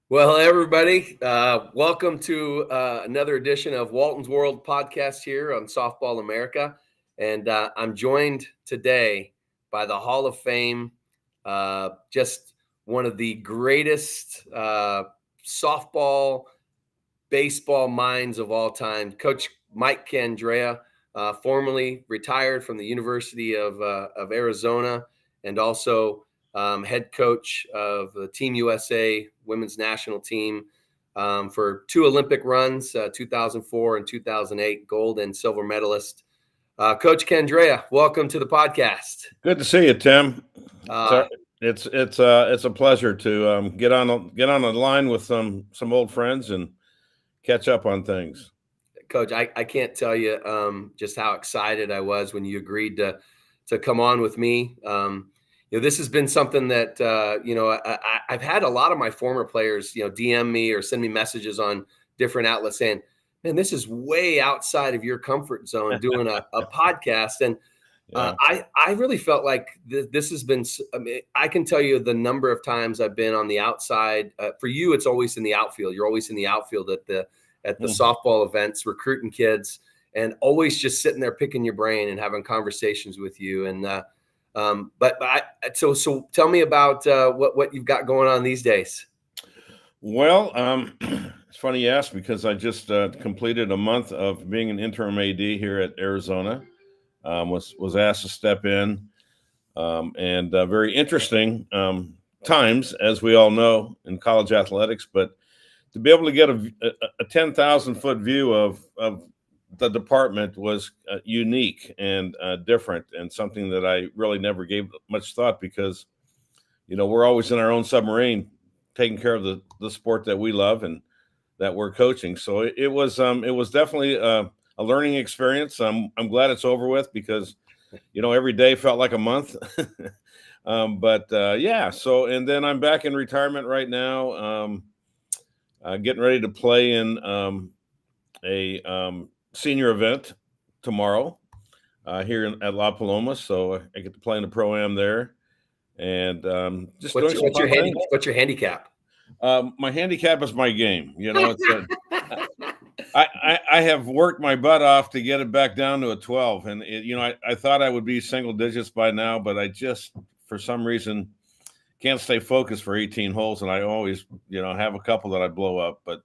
Well, everybody, welcome to another edition of Walton's World podcast here on Softball America. And I'm joined today by the Hall of Fame, just one of the greatest softball, baseball minds of all time, Coach Mike Candrea, formerly retired from the University of Arizona, and also head coach of the Team USA women's national team for two Olympic runs, 2004 and 2008, gold and silver medalist. Coach Candrea, welcome to the podcast. Good to see you, Tim. It's a pleasure to get on the line with some old friends and catch up on things. Coach, I can't tell you just how excited I was when you agreed to come on with me. This has been something that I've had a lot of my former players, DM me or send me messages on different outlets saying, "Man, this is way outside of your comfort zone doing a podcast." And I really felt like this has been. I mean, I can tell you the number of times I've been on the outside. For you, it's always in the outfield. You're always in the outfield at the softball events, recruiting kids, and always just sitting there picking your brain and having conversations with you. And so tell me about what you've got going on these days. Well, it's funny you asked because I just completed a month of being an interim AD here at Arizona. Was asked to step in, and very interesting times, as we all know, in college athletics. But to be able to get a 10,000-foot view of the department was unique and different, and something that I really never gave much thought because, we're always in our own submarine taking care of the sport that we love and that we're coaching. So it was definitely a learning experience. I'm glad it's over with because, every day felt like a month. So, and then I'm back in retirement right now, getting ready to play in a senior event tomorrow here at La Paloma. So I get to play in the Pro-Am there. And just what's your handicap? My handicap is my game. I have worked my butt off to get it back down to a 12, and I thought I would be single digits by now, but I just for some reason can't stay focused for 18 holes, and I always have a couple that I blow up. But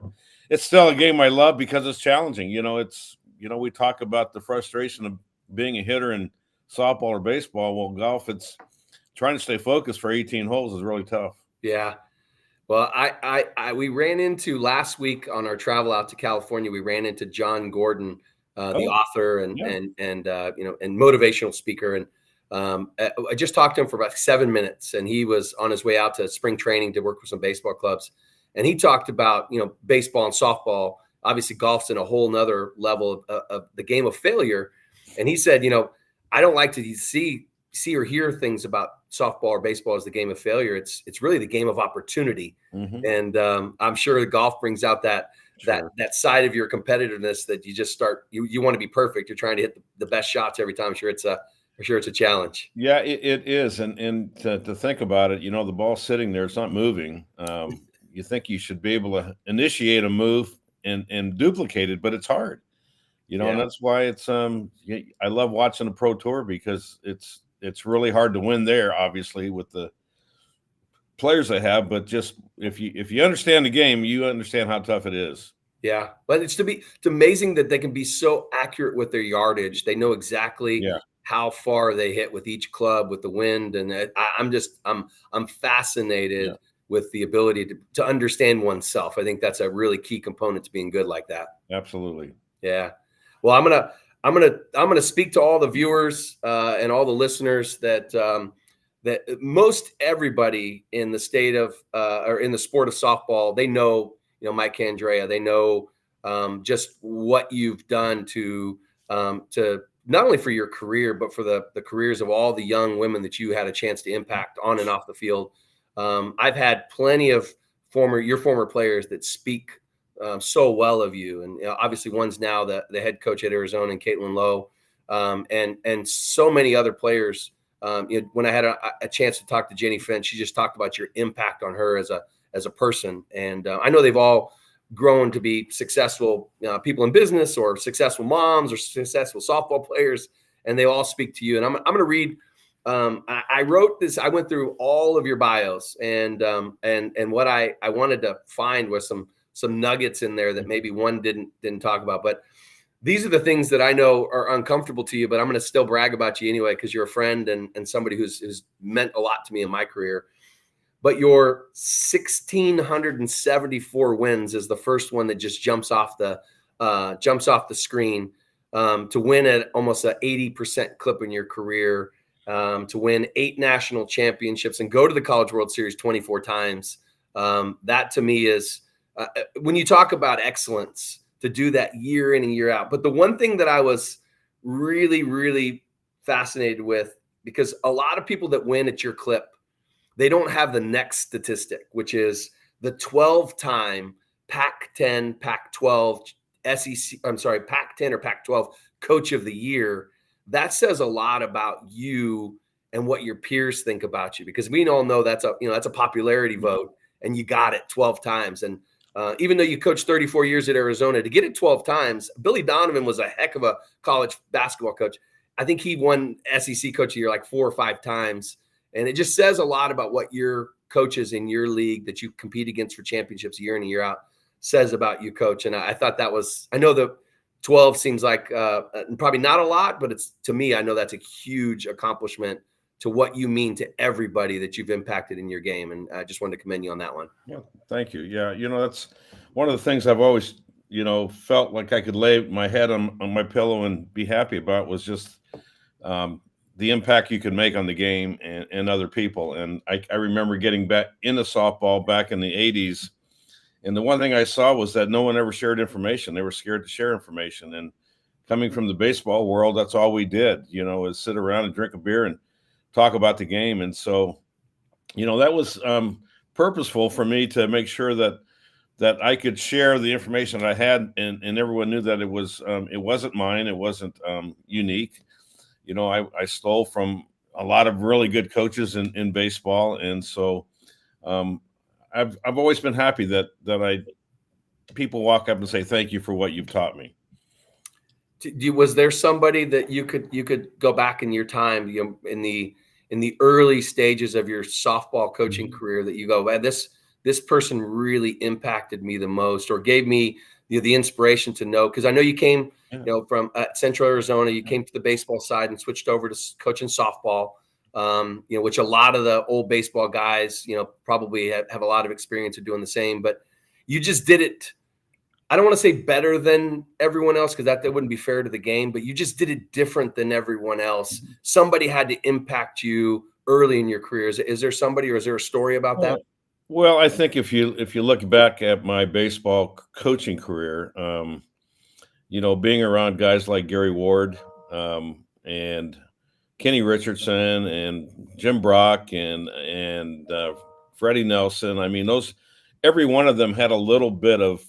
it's still a game I love because it's challenging. We talk about the frustration of being a hitter in softball or baseball. Well, golf, it's trying to stay focused for 18 holes is really tough. Yeah. Well, we ran into last week on our travel out to California. We ran into John Gordon, the author and motivational speaker. And I just talked to him for about 7 minutes, and he was on his way out to spring training to work with some baseball clubs. And he talked about, baseball and softball. Obviously, golf's in a whole nother level of the game of failure. And he said, I don't like to see or hear things about softball or baseball as the game of failure. It's really the game of opportunity. Mm-hmm. And I'm sure the golf brings out that side of your competitiveness that you just start. You want to be perfect. You're trying to hit the best shots every time. I'm sure it's a challenge. Yeah, it is. And to think about it, the ball's sitting there, it's not moving. You think you should be able to initiate a move and duplicate it, but it's hard. And that's why it's I love watching the Pro Tour because it's really hard to win there, obviously, with the players they have. But just if you understand the game, you understand how tough it is. Yeah, but it's amazing that they can be so accurate with their yardage. They know exactly how far they hit with each club, with the wind, and I'm fascinated with the ability to understand oneself. I think that's a really key component to being good like that. Absolutely. Yeah. Well, I'm gonna speak to all the viewers and all the listeners that most everybody in the state of or in the sport of softball, they know Mike Candrea. They know just what you've done to not only for your career but for the careers of all the young women that you had a chance to impact on and off the field. I've had plenty of your former players that speak so well of you, and obviously one's now the head coach at Arizona, and Caitlin Lowe, and so many other players. When I had a chance to talk to Jenny Finn, she just talked about your impact on her as as a person. And I know they've all grown to be successful people in business, or successful moms, or successful softball players, and they all speak to you. And I'm going to read. I wrote this. I went through all of your bios, and what I wanted to find was some nuggets in there that maybe one didn't talk about. But these are the things that I know are uncomfortable to you, but I'm going to still brag about you anyway, because you're a friend and somebody who's meant a lot to me in my career. But your 1,674 wins is the first one that just jumps off the screen. To win at almost an 80% clip in your career, to win 8 national championships and go to the College World Series 24 times. That to me is when you talk about excellence, to do that year in and year out. But the one thing that I was really, really fascinated with, because a lot of people that win at your clip, they don't have the next statistic, which is the 12-time Pac-10, Pac-12 Pac-10 or Pac-12 Coach of the Year. That says a lot about you and what your peers think about you, because we all know that's a popularity vote, and you got it 12 times. And even though you coached 34 years at Arizona, to get it 12 times, Billy Donovan was a heck of a college basketball coach. I think he won SEC Coach of the Year like 4 or 5 times. And it just says a lot about what your coaches in your league that you compete against for championships year in and year out says about you, Coach. And I thought that was, I know the 12 seems like probably not a lot, but it's, to me, I know that's a huge accomplishment to what you mean to everybody that you've impacted in your game. And I just wanted to commend you on that one. Yeah, thank you. Yeah, that's one of the things I've always, felt like I could lay my head on my pillow and be happy about, was just the impact you could make on the game and other people. And I remember getting back into softball back in the 80s. And the one thing I saw was that no one ever shared information. They were scared to share information. And coming from the baseball world, that's all we did, is sit around and drink a beer and talk about the game. And so, that was purposeful for me to make sure that I could share the information that I had, and everyone knew that it wasn't mine. It wasn't unique. I stole from a lot of really good coaches in baseball. And so I've always been happy that people walk up and say, thank you for what you've taught me. Was there somebody that you could go back in your time, in the early stages of your softball coaching career, that you go, man, this person really impacted me the most, or gave me the inspiration to know? Because I know you came, from Central Arizona, you came to the baseball side and switched over to coaching softball, which a lot of the old baseball guys, probably have a lot of experience of doing the same. But you just did it. I don't want to say better than everyone else, because that wouldn't be fair to the game, but you just did it different than everyone else. Somebody had to impact you early in your career. Is there somebody, or is there a story about that? Well, I think if you look back at my baseball coaching career, being around guys like Gary Ward and Kenny Richardson and Jim Brock and Freddie Nelson, I mean, every one of them had a little bit of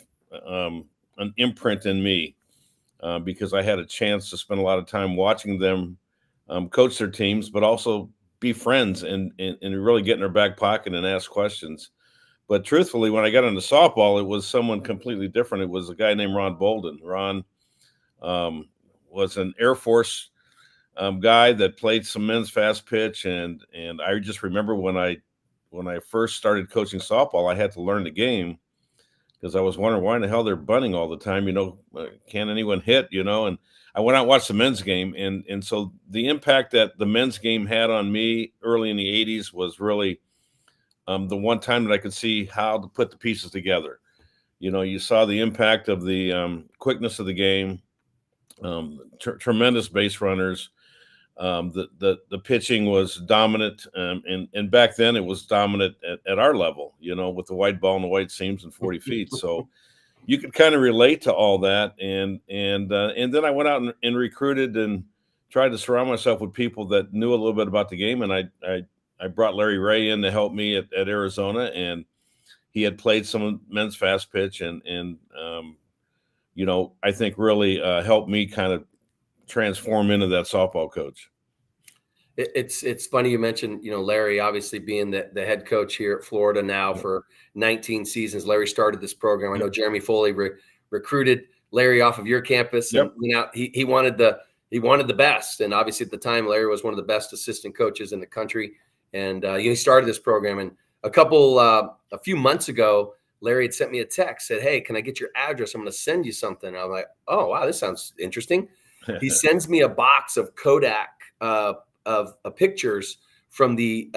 an imprint in me because I had a chance to spend a lot of time watching them coach their teams, but also be friends and really get in their back pocket and ask questions. But truthfully, when I got into softball, it was someone completely different. It was a guy named Ron Bolden. Ron was an Air Force guy that played some men's fast pitch, and I just remember when I first started coaching softball, I had to learn the game, because I was wondering why in the hell they're bunting all the time. Can anyone hit? And I went out and watched the men's game, and so the impact that the men's game had on me early in the 80s was really the one time that I could see how to put the pieces together. You saw the impact of the quickness of the game, tremendous base runners. The pitching was dominant, and back then it was dominant at our level, with the white ball and the white seams and 40 feet. So you could kind of relate to all that. And then I went out and recruited and tried to surround myself with people that knew a little bit about the game. And I brought Larry Ray in to help me at Arizona, and he had played some men's fast pitch and I think really helped me kind of transform into that softball coach. It's funny you mentioned, Larry obviously being the head coach here at Florida now for 19 seasons. Larry started this program. I know Jeremy Foley recruited Larry off of your campus, and he wanted the best. And obviously at the time, Larry was one of the best assistant coaches in the country. And he started this program. And a few months ago, Larry had sent me a text, said, "Hey, can I get your address? I'm going to send you something." I'm like, "Oh, wow, this sounds interesting." He sends me a box of Kodak of pictures from the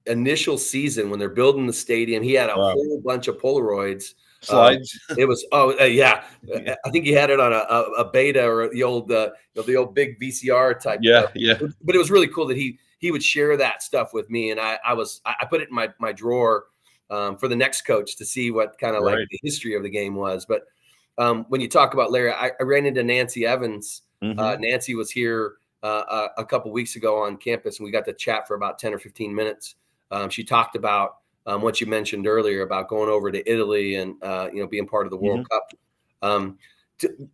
initial season when they're building the stadium. He had a whole bunch of Polaroids. Slides. It was yeah. I think he had it on a beta or the old big VCR type. Yeah. But it was really cool that he would share that stuff with me, and I put it in my drawer for the next coach to see what kind of like the history of the game was. But when you talk about Larry, I ran into Nancy Evans. Nancy was here a couple weeks ago on campus, and we got to chat for about 10 or 15 minutes. She talked about what you mentioned earlier about going over to Italy and being part of the World Cup.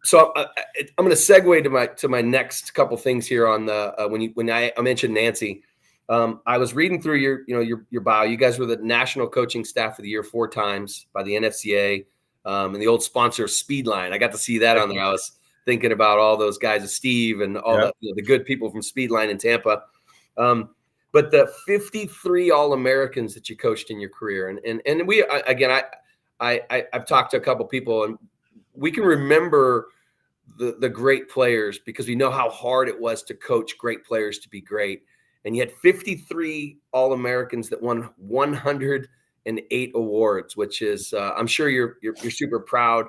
So I'm going to segue to my next couple things here on the when I mentioned Nancy. I was reading through your bio. You guys were the National Coaching Staff of the Year 4 times by the NFCA, and the old sponsor Speedline. I got to see that on there. I was thinking about all those guys, Steve and all the good people from Speedline in Tampa. But the 53 All-Americans that you coached in your career, and we again, I've talked to a couple people, and we can remember the great players because we know how hard it was to coach great players to be great. And you had 53 All-Americans that won 108 awards, which is I'm sure you're super proud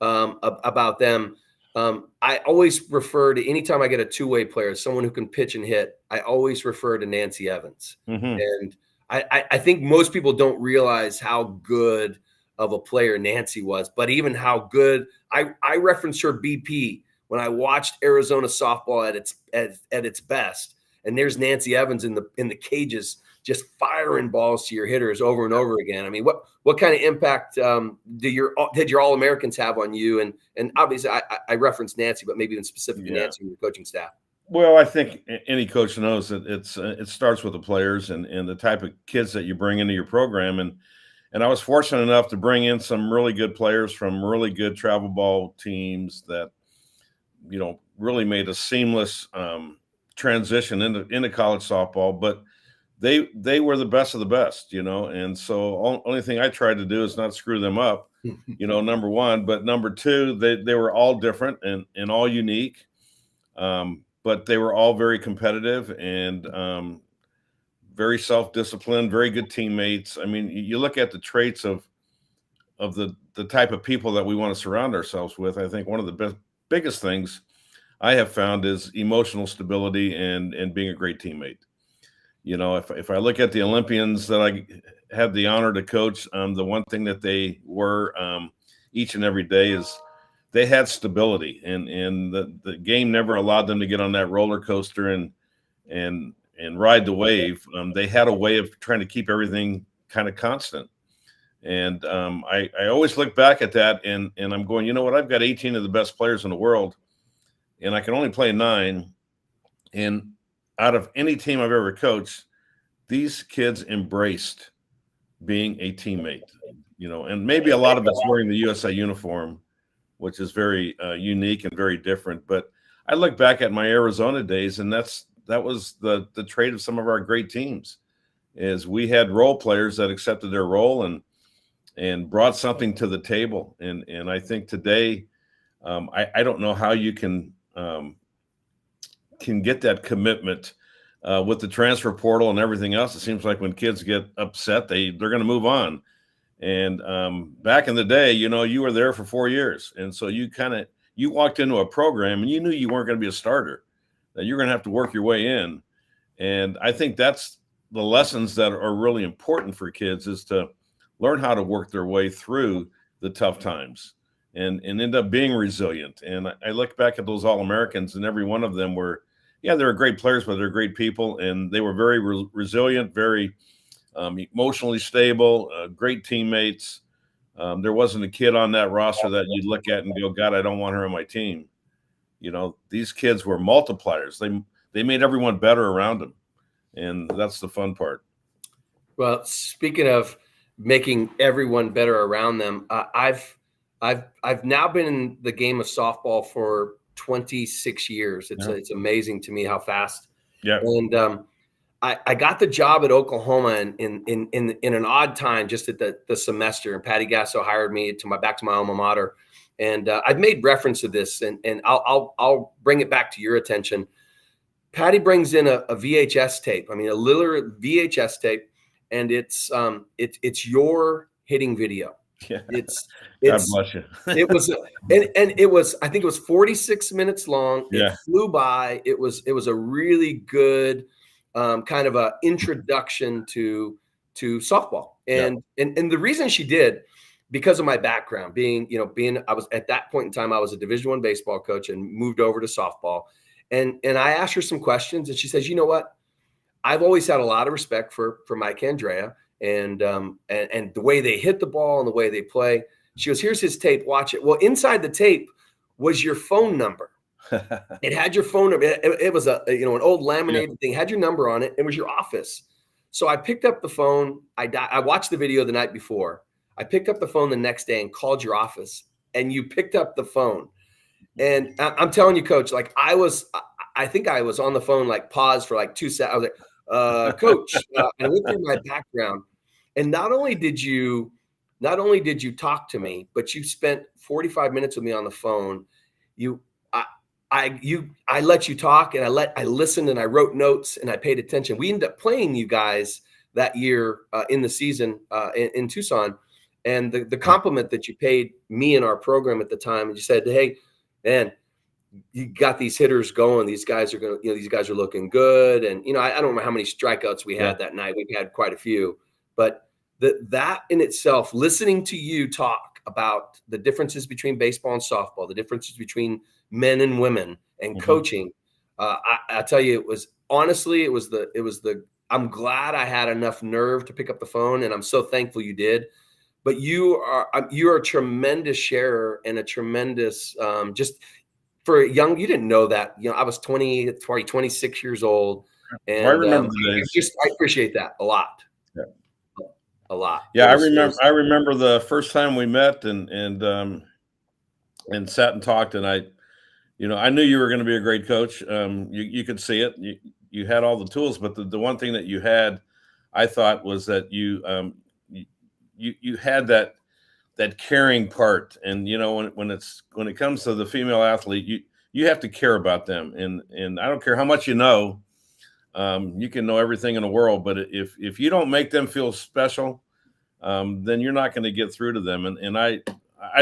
about them. I always refer to, anytime I get a two-way player, someone who can pitch and hit, I always refer to Nancy Evans. And I think most people don't realize how good of a player Nancy was, but even how good I reference her BP when I watched Arizona softball at its best. And there's Nancy Evans in the cages, just firing balls to your hitters over and over again. I mean, what kind of impact did your All-Americans have on you? And obviously, I referenced Nancy, but maybe even specifically Nancy and your coaching staff. Well, I think any coach knows that it starts with the players and the type of kids that you bring into your program. And I was fortunate enough to bring in some really good players from really good travel ball teams that, really made a seamless transition into college softball, but they were the best of the best, and so only thing I tried to do is not screw them up, number one, but number two, they were all different and all unique, but they were all very competitive and very self-disciplined, very good teammates. I mean, you look at the traits of the type of people that we want to surround ourselves with. I think one of the biggest things I have found is emotional stability and being a great teammate. If I look at the Olympians that I had the honor to coach, the one thing that they were each and every day is they had stability, and the game never allowed them to get on that roller coaster and ride the wave. They had a way of trying to keep everything kind of constant. And I always look back at that and I'm going, you know what? I've got 18 of the best players in the world, and I can only play 9. And out of any team I've ever coached, these kids embraced being a teammate, and maybe a lot of it's wearing the USA uniform, which is very unique and very different. But I look back at my Arizona days, and that was the trait of some of our great teams, is we had role players that accepted their role and brought something to the table. And I think today, I don't know how you can get that commitment with the transfer portal and everything else. It seems like when kids get upset, they're going to move on. And back in the day, you were there for 4 years. And so you walked into a program and you knew you weren't going to be a starter, that you're going to have to work your way in. And I think that's the lessons that are really important for kids, is to learn how to work their way through the tough times and end up being resilient. And I look back at those All-Americans, and every one of them were, they were great players, but they're great people. And they were very resilient, very emotionally stable, great teammates. There wasn't a kid on that roster that you'd look at and go, God, I don't want her on my team. These kids were multipliers. they made everyone better around them. And that's the fun part. Well, speaking of making everyone better around them, I've now been in the game of softball for 26 years. It's amazing to me how fast. Yeah. And I got the job at Oklahoma in an odd time, just at the semester. And Patty Gasso hired me back to my alma mater. And I've made reference to this, and I'll bring it back to your attention. Patty brings in a VHS tape. I mean, a little VHS tape, and it's your hitting video. Yeah. It's God bless you. It was and it was, I think it was 46 minutes long. Yeah. It flew by. It was a really good kind of a introduction to softball. And the reason she did, because of my background, I was at that point in time, I was a Division I baseball coach and moved over to softball. And I asked her some questions, and she says, you know what? I've always had a lot of respect for Mike Candrea and the way they hit the ball and the way they play. She goes, here's his tape. Watch it. Well, inside the tape was your phone number. It had your phone number. It was an old laminated thing. Had your number on it. It was your office. So I picked up the phone. I watched the video the night before. I picked up the phone the next day and called your office, and you picked up the phone. And I'm telling you, Coach, like I think I was on the phone, like paused for like 2 seconds. I was like, Coach, and I went through my background. And not only did you talk to me, but you spent 45 minutes with me on the phone. I let you talk, and I listened, and I wrote notes, and I paid attention. We ended up playing you guys that year in the season in Tucson. And the compliment that you paid me in our program at the time, and you said, hey, man, you got these hitters going. These guys are these guys are looking good. And, I don't remember how many strikeouts we had that night. We had quite a few, but that in itself, listening to you talk about the differences between baseball and softball, the differences between men and women and coaching. I tell you, it was I'm glad I had enough nerve to pick up the phone, and I'm so thankful you did. But you are a tremendous sharer and a tremendous, just for a young, you didn't know that, I was 26 years old. And I remember the days. I appreciate that a lot. Yeah. A lot. Yeah. I remember the first time we met and sat and talked, and I knew you were going to be a great coach. You could see it. You had all the tools, but the one thing that you had, I thought, was that you had that caring part. And when it comes to the female athlete, you have to care about them, and I don't care how much you know. You can know everything in the world, but if you don't make them feel special, then you're not going to get through to them. And I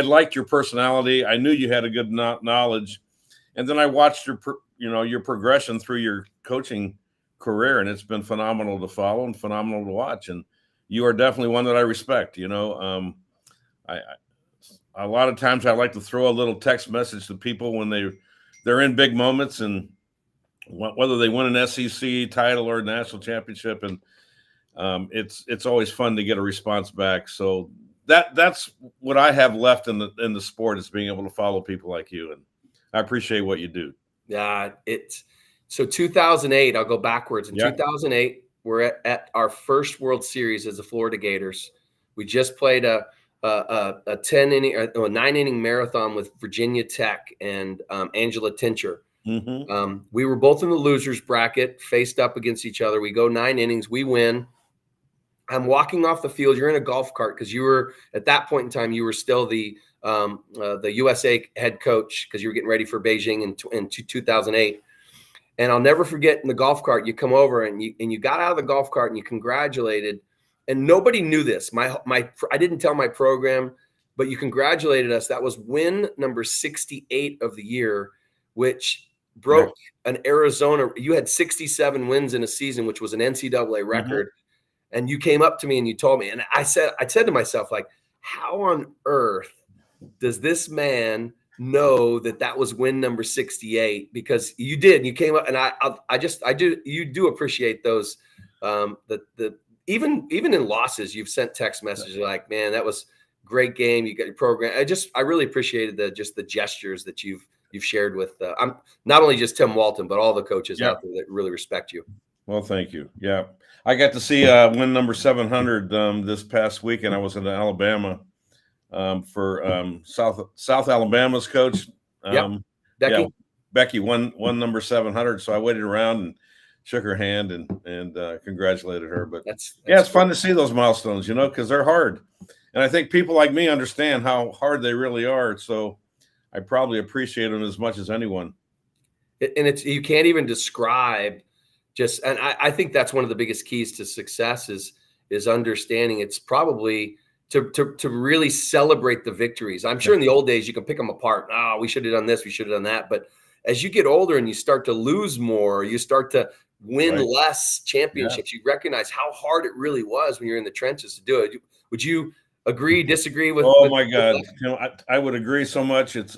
liked your personality. I knew you had a good knowledge, and then I watched your progression through your coaching career, and it's been phenomenal to follow and phenomenal to watch. And you are definitely one that I respect. A lot of times I like to throw a little text message to people when they're in big moments, and whether they win an SEC title or a national championship, and it's always fun to get a response back. So that's what I have left in the sport, is being able to follow people like you, and I appreciate what you do. Yeah, so 2008. I'll go backwards. In 2008, we're at our first World Series as the Florida Gators. We just played a 9 inning marathon with Virginia Tech and Angela Tincher. We were both in the losers bracket, faced up against each other. We go 9 innings, we win. I'm walking off the field. You're in a golf cart, because you were, at that point in time, you were still the USA head coach, because you were getting ready for Beijing in 2008. And I'll never forget, in the golf cart, you come over and you got out of the golf cart and you congratulated. And nobody knew this. I didn't tell my program, but you congratulated us. That was win number 68 of the year, which broke an Arizona. You had 67 wins in a season, which was an NCAA record. And you came up to me and you told me, and I said to myself, like, how on earth does this man know that was win number 68? Because you did. You came up, and you do appreciate those. Even in losses, you've sent text messages like, man, that was a great game. You got your program. I really appreciated the gestures that you've shared with I'm not only just Tim Walton, but all the coaches out there that really respect you. Well, thank you. Yeah, I got to see win number 700 this past weekend. I was in Alabama for South Alabama's coach. Becky. Becky won number 700. So I waited around and shook her hand and congratulated her. But that's it's fun to see those milestones, because they're hard. And I think people like me understand how hard they really are. So I probably appreciate them as much as anyone. And you can't even describe and I think that's one of the biggest keys to success is understanding. It's probably to really celebrate the victories. I'm sure in the old days you can pick them apart. Oh, we should have done this, we should have done that. But as you get older and you start to lose more, you start to win less championships, you recognize how hard it really was when you're in the trenches to do it. Would you agree, disagree with? Oh my God, I would agree so much. It's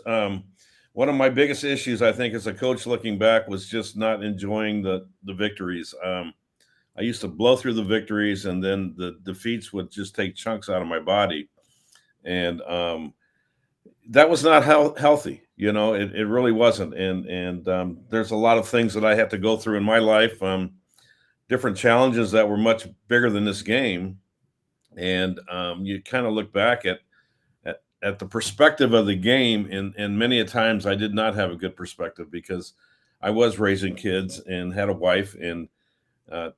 one of my biggest issues, I think, as a coach looking back, was just not enjoying the victories. I used to blow through the victories, and then the defeats would just take chunks out of my body, and that was not healthy. It really wasn't. And there's a lot of things that I had to go through in my life, different challenges that were much bigger than this game. And you kind of look back at the perspective of the game, and many a times I did not have a good perspective because I was raising kids and had a wife, and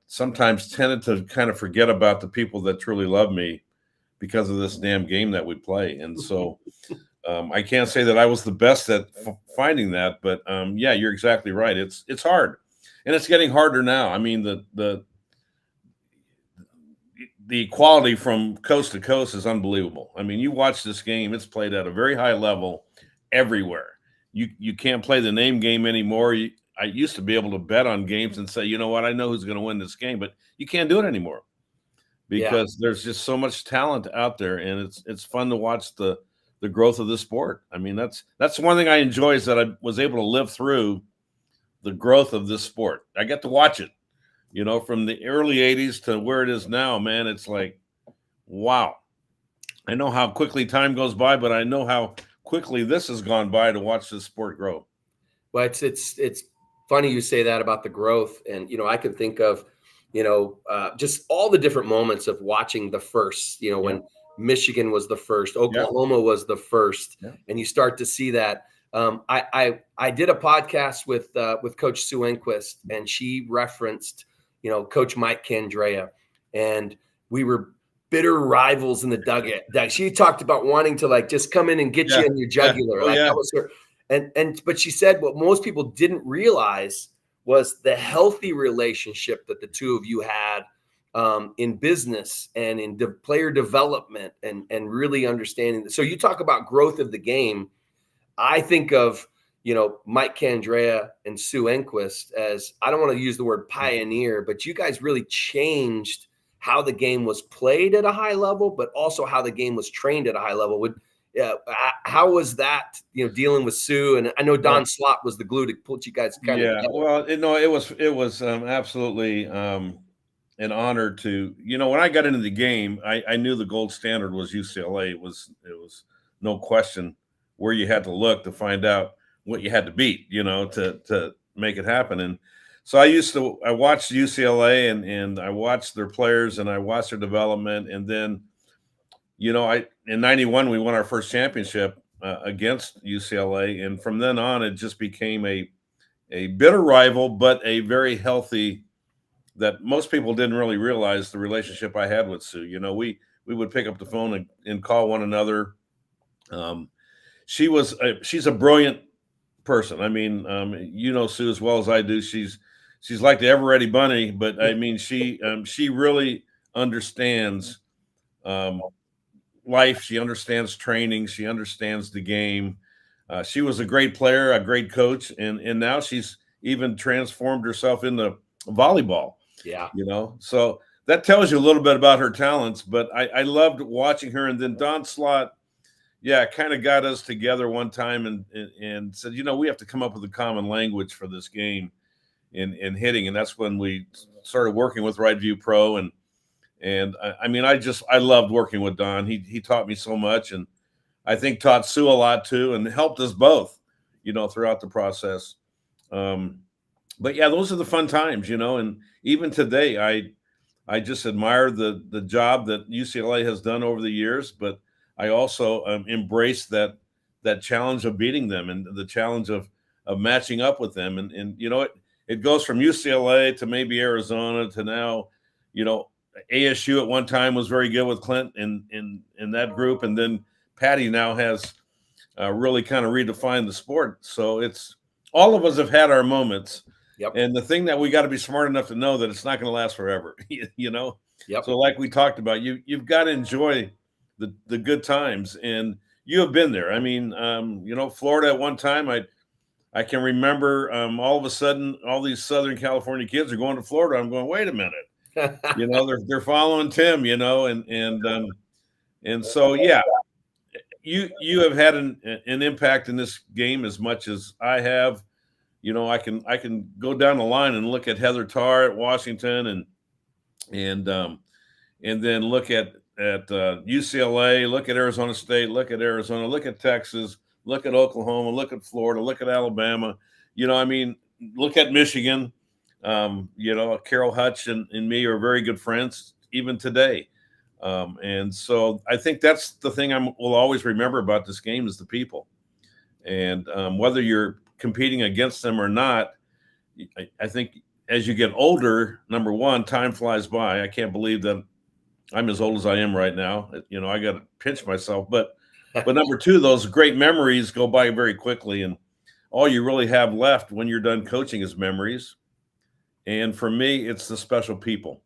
sometimes tended to kind of forget about the people that truly love me because of this damn game that we play. And so I can't say that I was the best at finding that, but yeah, you're exactly right. It's hard, and it's getting harder now. I mean, the quality from coast to coast is unbelievable. I mean, you watch this game, it's played at a very high level everywhere. You can't play the name game anymore. I used to be able to bet on games and say, you know what, I know who's going to win this game, but you can't do it anymore because there's just so much talent out there, and it's fun to watch the growth of the sport. I mean, that's one thing I enjoy, is that I was able to live through the growth of this sport. I get to watch it, from the early 80s to where it is now, man. It's like, wow. I know how quickly time goes by, but I know how quickly this has gone by to watch this sport grow. Well, it's funny you say that about the growth. And, I can think of, just all the different moments of watching the first, when Michigan was the first, Oklahoma was the first, and you start to see that. I did a podcast with Coach Sue Enquist, and she referenced, Coach Mike Candrea, and we were bitter rivals in the dugout. She talked about wanting to just come in and get you in your jugular. That was her. But she said what most people didn't realize was the healthy relationship that the two of you had in business and in player development and really understanding. So you talk about growth of the game. I think of, Mike Candrea and Sue Enquist as, I don't want to use the word pioneer, but you guys really changed how the game was played at a high level, but also how the game was trained at a high level. How was that, dealing with Sue? And I know Don Slott was the glue to put you guys kind of together. Well, it was absolutely an honor to, when I got into the game, I knew the gold standard was UCLA. It was no question where you had to look to find out what you had to beat, to make it happen. And so I watched UCLA and I watched their players and I watched their development. And then, in 91, we won our first championship against UCLA. And from then on, it just became a bitter rival, but a very healthy, that most people didn't really realize the relationship I had with Sue. We would pick up the phone and call one another. She's a brilliant person. I mean, Sue as well as I do. She's like the ever ready bunny, but I mean, she really understands life. She understands training. She understands the game. She was a great player, a great coach, and now she's even transformed herself into volleyball. Yeah. So that tells you a little bit about her talents, but I loved watching her. And then Don Slott, kind of got us together one time and said, we have to come up with a common language for this game in hitting. And that's when we started working with Right View Pro. And I mean, I loved working with Don. He taught me so much, and I think taught Sue a lot too, and helped us both, throughout the process. But yeah, those are the fun times, and even today, I just admire the job that UCLA has done over the years, but I also embrace that challenge of beating them and the challenge of matching up with them. And it goes from UCLA to maybe Arizona to now, ASU at one time was very good with Clint in that group. And then Patty now has really kind of redefined the sport. So it's all of us have had our moments. Yep. And the thing that we got to be smart enough to know that it's not going to last forever, Yep. So like we talked about, you've got to enjoy the good times, and you have been there. I mean, Florida at one time, I can remember all of a sudden all these Southern California kids are going to Florida. I'm going, wait a minute, they're following Tim, and so yeah, you have had an impact in this game as much as I have. I can go down the line and look at Heather Tarr at Washington and then look at UCLA, look at Arizona State, look at Arizona, look at Texas, look at Oklahoma, look at Florida, look at Alabama. Look at Michigan. Carol Hutch and me are very good friends even today. And so I think that's the thing will always remember about this game is the people. And whether you're competing against them or not, I think as you get older, number one, time flies by. I can't believe that I'm as old as I am right now. I got to pinch myself. But number two, those great memories go by very quickly. And all you really have left when you're done coaching is memories. And for me, it's the special people,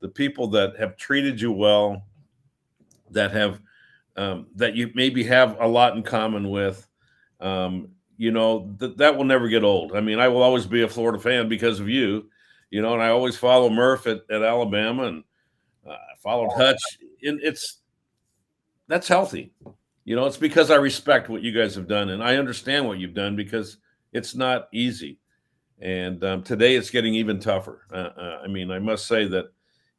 the people that have treated you well, that have that you maybe have a lot in common with. That will never get old. I mean, I will always be a Florida fan because of you, and I always follow Murph at Alabama, and I followed Hutch. And that's healthy. It's because I respect what you guys have done, and I understand what you've done because it's not easy. And today it's getting even tougher. I must say that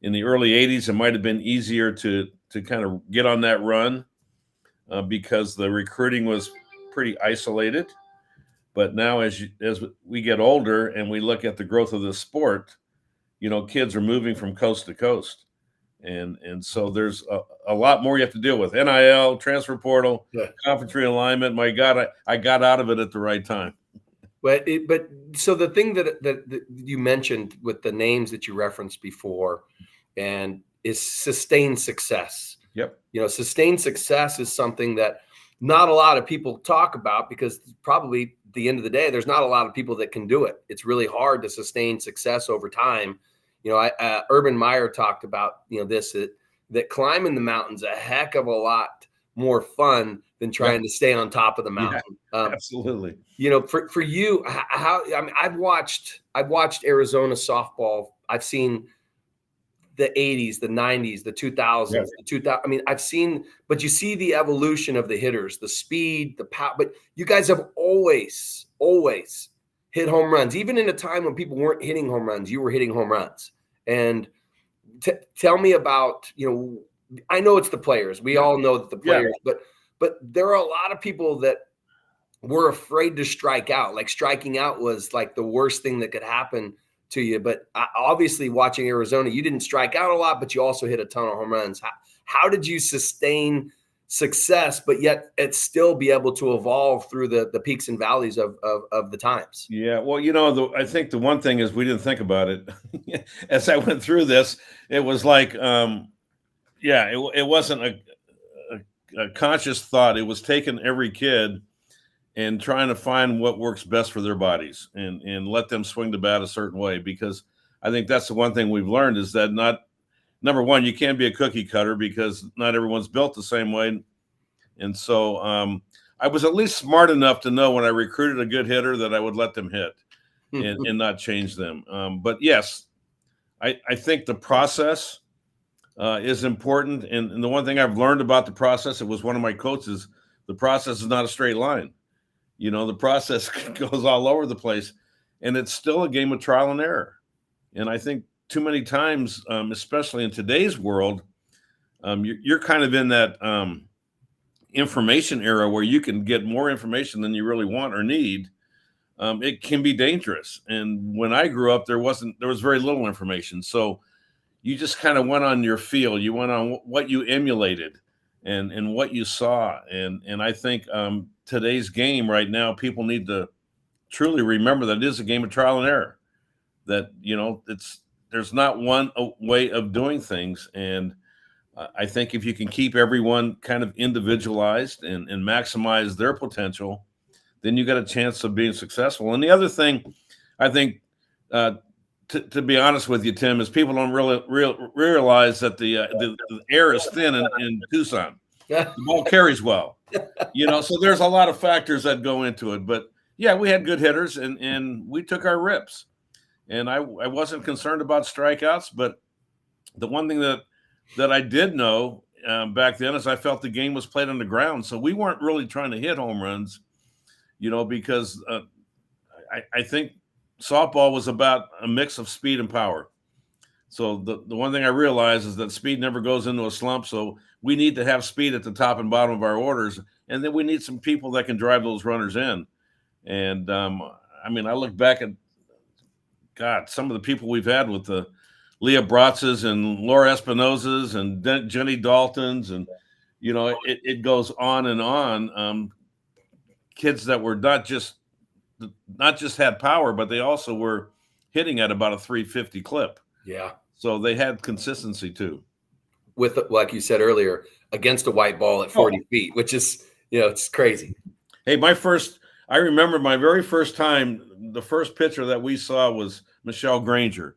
in the early 80s, it might have been easier to kind of get on that run because the recruiting was pretty isolated. But now as we get older and we look at the growth of the sport, kids are moving from coast to coast. And so there's a lot more you have to deal with. NIL, transfer portal, conference realignment. My God, I got out of it at the right time. But so the thing that you mentioned with the names that you referenced before and is sustained success. Yep. Sustained success is something that not a lot of people talk about because probably at the end of the day, there's not a lot of people that can do it. It's really hard to sustain success over time. Urban Meyer talked about, that climbing the mountain's a heck of a lot more fun than trying to stay on top of the mountain. Yeah, absolutely. For you, I've watched Arizona softball. I've seen the 80s, the 90s, the 2000s, the 2000. I've seen, but you see the evolution of the hitters, the speed, the power. But you guys have always hit home runs, even in a time when people weren't hitting home runs. You were hitting home runs. And tell me about, I know it's the players. We all know that the players, but there are a lot of people that were afraid to strike out. Like striking out was like the worst thing that could happen to you. But obviously watching Arizona, you didn't strike out a lot, but you also hit a ton of home runs. How did you sustain success, but yet it still be able to evolve through the peaks and valleys of the times? Yeah. Well, I think the one thing is we didn't think about it. As I went through this, it was like, it wasn't a conscious thought. It was taking every kid and trying to find what works best for their bodies and let them swing the bat a certain way. Because I think that's the one thing we've learned is that number one, you can't be a cookie cutter because not everyone's built the same way. And so I was at least smart enough to know when I recruited a good hitter that I would let them hit and not change them. But yes, I think the process is important. And the one thing I've learned about the process, it was one of my coaches, the process is not a straight line. The process goes all over the place, and it's still a game of trial and error. And I think too many times, especially in today's world, you're kind of in that, information era where you can get more information than you really want or need, it can be dangerous. And when I grew up, there was very little information. So you just kind of went on your feel. You went on what you emulated and what you saw. And I think today's game right now, people need to truly remember that it is a game of trial and error. That, there's not one way of doing things. And I think if you can keep everyone kind of individualized and maximize their potential, then you got a chance of being successful. And the other thing, I think, to be honest with you, Tim, is people don't really realize that the air is thin in Tucson. The ball carries well, so there's a lot of factors that go into it. But yeah, we had good hitters and we took our rips. And I wasn't concerned about strikeouts, but the one thing that I did know back then is I felt the game was played on the ground. So we weren't really trying to hit home runs, because I think softball was about a mix of speed and power. So the one thing I realized is that speed never goes into a slump. So we need to have speed at the top and bottom of our orders. And then we need some people that can drive those runners in. And I look back at, God, some of the people we've had with the Leah Bratzes and Laura Espinosas and Jenny Daltons. And, it goes on and on. Kids that were not just had power, but they also were hitting at about a 350 clip. Yeah. So they had consistency too. With, like you said earlier, against a white ball at 40 feet, which is, it's crazy. Hey, I remember my very first time, the first pitcher that we saw was Michelle Granger.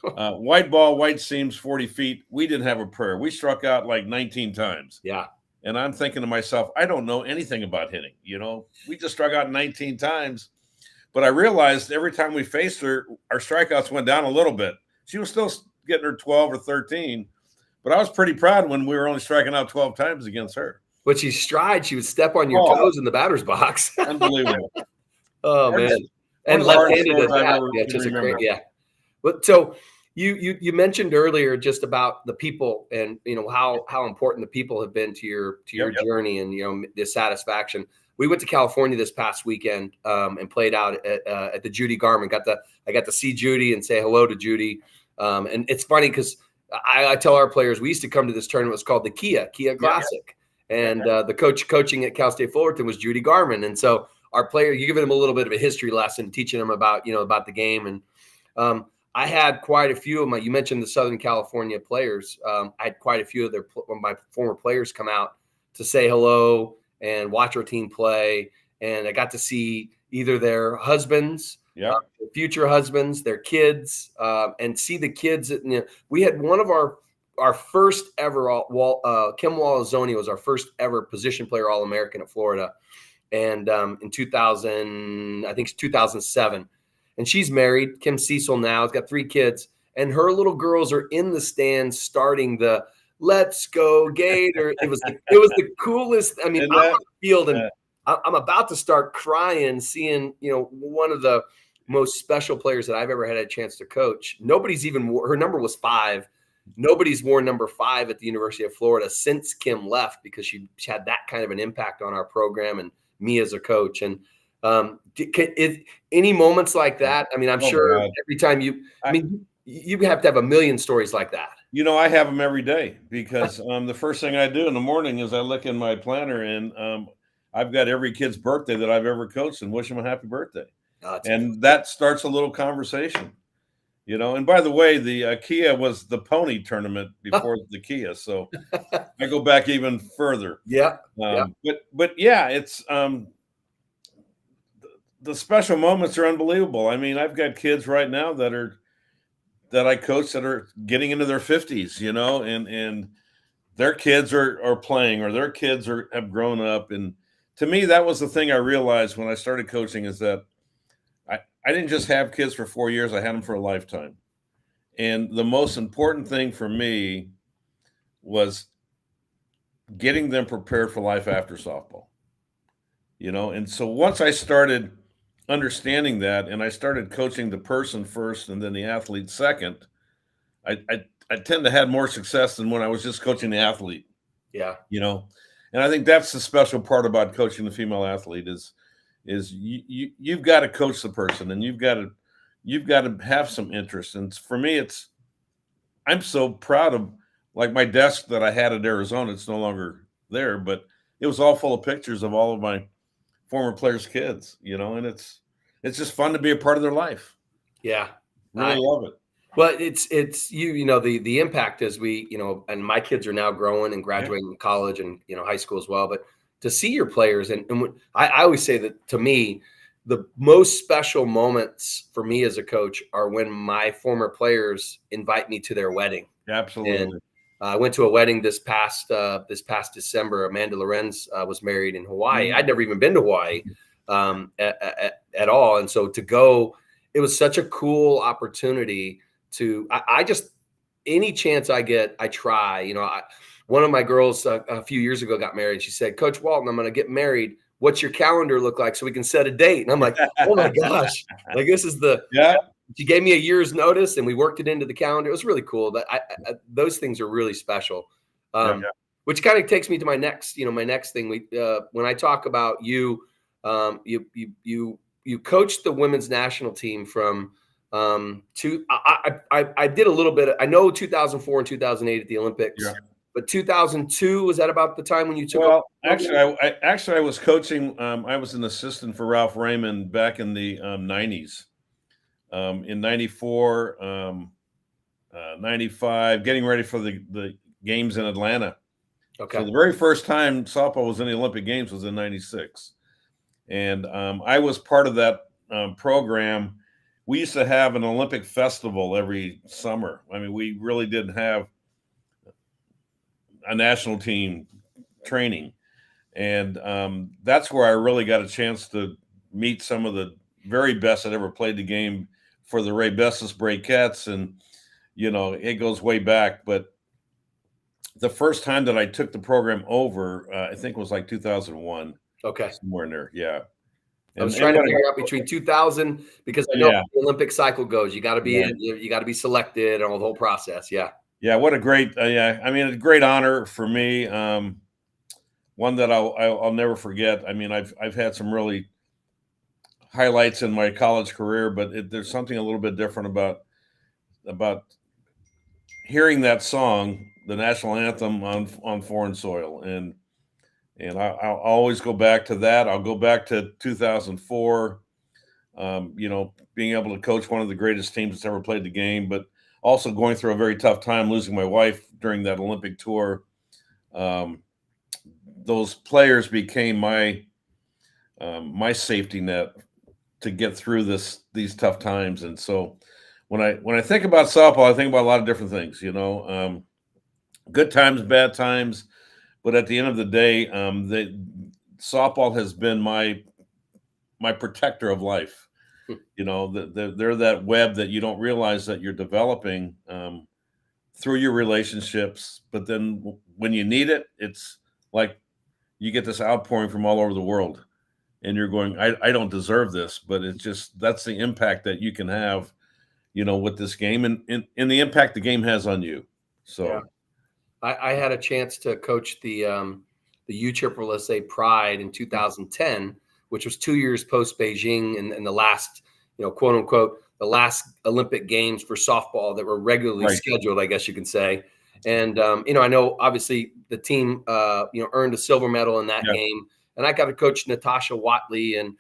White ball, white seams, 40 feet. We didn't have a prayer. We struck out like 19 times. Yeah. And I'm thinking to myself, I don't know anything about hitting. We just struck out 19 times. But I realized every time we faced her, our strikeouts went down a little bit. She was still getting her 12 or 13. But I was pretty proud when we were only striking out 12 times against her. But she would step on your toes in the batter's box. Unbelievable. Oh, man. And left-handed at that. Yeah, just a great, yeah. But so you mentioned earlier just about the people and, how important the people have been to your journey and, the satisfaction. We went to California this past weekend and played out at the Judy Garman. I got to see Judy and say hello to Judy. And it's funny because I tell our players, we used to come to this tournament. It was called the Kia Classic. And the coaching at Cal State Fullerton was Judy Garman. And so our player, you give them a little bit of a history lesson, teaching them about the game. And I had quite a few of you mentioned the Southern California players. I had quite a few of my former players come out to say hello and watch our team play. And I got to see either their husbands, their future husbands, their kids, and see the kids. We had one of our first ever, Kim Walton was our first ever position player All-American at Florida. And in 2007. And she's married, Kim Cecil now, has got 3 kids. And her little girls are in the stands starting the "Let's Go Gator." It was the coolest. I'm on the field and I'm about to start crying seeing, one of the most special players that I've ever had a chance to coach. Nobody's even her number was 5. Nobody's worn number 5 at the University of Florida since Kim left because she had that kind of an impact on our program and me as a coach. And any moments like that? I'm sure every time you have to have a million stories like that. I have them every day because the first thing I do in the morning is I look in my planner and I've got every kid's birthday that I've ever coached and wish them a happy birthday. And that starts a little conversation. And by the way, the Kia was the pony tournament before the Kia. So I go back even further. Yeah. But yeah, it's the special moments are unbelievable. I've got kids right now that I coach that are getting into their 50s, and their kids are playing or their kids have grown up. And to me, that was the thing I realized when I started coaching is that I didn't just have kids for 4 years. I had them for a lifetime. And the most important thing for me was getting them prepared for life after softball, And so once I started understanding that and I started coaching the person first and then the athlete second, I tend to have more success than when I was just coaching the athlete. Yeah. And I think that's the special part about coaching the female athlete is you've got to coach the person, and you've got to have some interest. And for me, I'm so proud of, like, my desk that I had at Arizona. It's no longer there, but it was all full of pictures of all of my former players' kids, and it's just fun to be a part of their life. Yeah. Really love it. Well, it's the impact as we, and my kids are now growing and graduating college and, high school as well. But to see your players, and I always say that, to me, the most special moments for me as a coach are when my former players invite me to their wedding. Absolutely. And I went to a wedding this past December. Amanda Lorenz was married in Hawaii. I'd never even been to Hawaii at all. And so to go, it was such a cool opportunity to, I just, any chance I get, I try. One of my girls a few years ago got married. She said, "Coach Walton, I'm going to get married. What's your calendar look like so we can set a date?" And I'm like, oh my gosh, like, this is she gave me a year's notice and we worked it into the calendar. It was really cool. But those things are really special. Which kind of takes me to my next thing. When I talk about you coached the women's national team from I did a little bit. I know 2004 and 2008 at the Olympics, but 2002, was that about the time when you took? Well, I was coaching. I was an assistant for Ralph Raymond back in the 90s. In 94, 95, getting ready for the games in Atlanta. Okay. So the very first time softball was in the Olympic Games was in 96. And I was part of that program. We used to have an Olympic festival every summer. I mean, we really didn't have a national team training. And that's where I really got a chance to meet some of the very best that ever played the game for the Ray Bessis Breakettes. And, it goes way back. But the first time that I took the program over, I think it was like 2001. Okay. Somewhere in there. Yeah. I was trying to figure out between 2000, because I know how the Olympic cycle goes. You got to be you got to be selected, and all the whole process. Yeah. Yeah. What a great, I mean, a great honor for me. One that I'll never forget. I mean, I've had some really highlights in my college career, but there's something a little bit different about hearing that song, the national anthem, on foreign soil. And I'll always go back to that. I'll go back to 2004, being able to coach one of the greatest teams that's ever played the game, but also going through a very tough time, losing my wife during that Olympic tour. Those players became my safety net to get through these tough times. And so when I think about softball, I think about a lot of different things, good times, bad times. But at the end of the day, softball has been my protector of life. They're that web that you don't realize that you're developing through your relationships. But then when you need it, it's like you get this outpouring from all over the world, and you're going, I don't deserve this, but it's just, that's the impact that you can have, with this game, and the impact the game has on you. So. Yeah. I had a chance to coach the USSSA Pride in 2010, which was 2 years post Beijing, and the last, quote unquote, the last Olympic Games for softball that were regularly scheduled, I guess you can say. And I know obviously the team earned a silver medal in that game, and I got to coach Natasha Watley and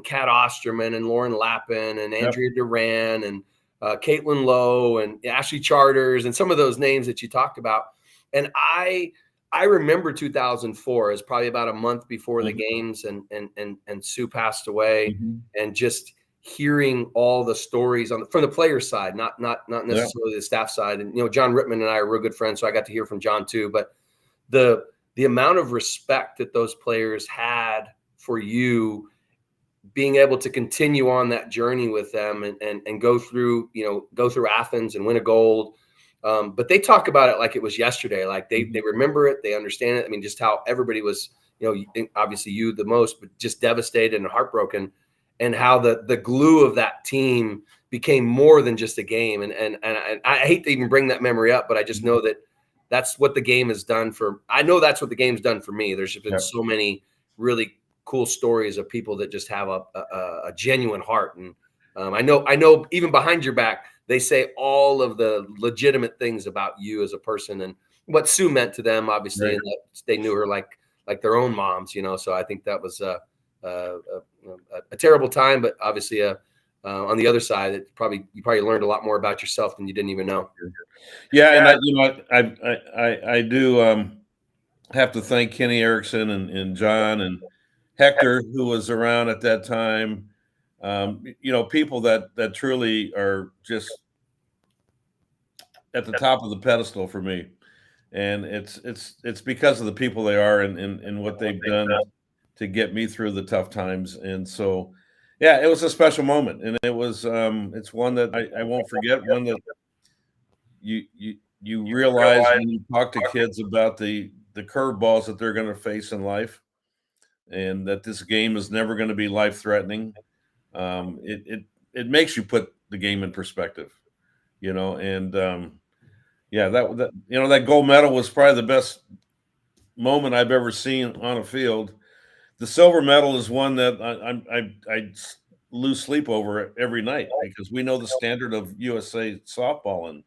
Kat Osterman and Lauren Lappin and Andrea Duran and Caitlin Lowe and Ashley Charters and some of those names that you talked about. And I remember 2004 as probably about a month before the games, and Sue passed away, and just hearing all the stories from the player side, not necessarily the staff side. And John Rittman and I are real good friends, so I got to hear from John too. But the amount of respect that those players had for you, being able to continue on that journey with them and go through Athens and win a gold. But they talk about it like it was yesterday. Like they remember it, they understand it. I mean, just how everybody was, obviously you the most, but just devastated and heartbroken, and how the glue of that team became more than just a game. And I hate to even bring that memory up, but I just know that that's what the game has done for. I know that's what the game's done for me. There's been Yep. so many really cool stories of people that just have a genuine heart, and I know even behind your back they say all of the legitimate things about you as a person and what Sue meant to them, obviously, Right. and that they knew her like their own moms, So I think that was a terrible time, but obviously on the other side, you probably learned a lot more about yourself than you didn't even know. Yeah, and I do have to thank Kenny Erickson and John and Hector, who was around at that time. People that truly are just at the top of the pedestal for me, and it's because of the people they are and what they've done to get me through the tough times. And so, yeah, it was a special moment, and it was it's one that I won't forget. One that you realize when you talk to kids about the curveballs that they're going to face in life, and that this game is never going to be life threatening. It makes you put the game in perspective, and yeah, that gold medal was probably the best moment I've ever seen on a field. The silver medal is one that I lose sleep over every night because we know the standard of USA softball,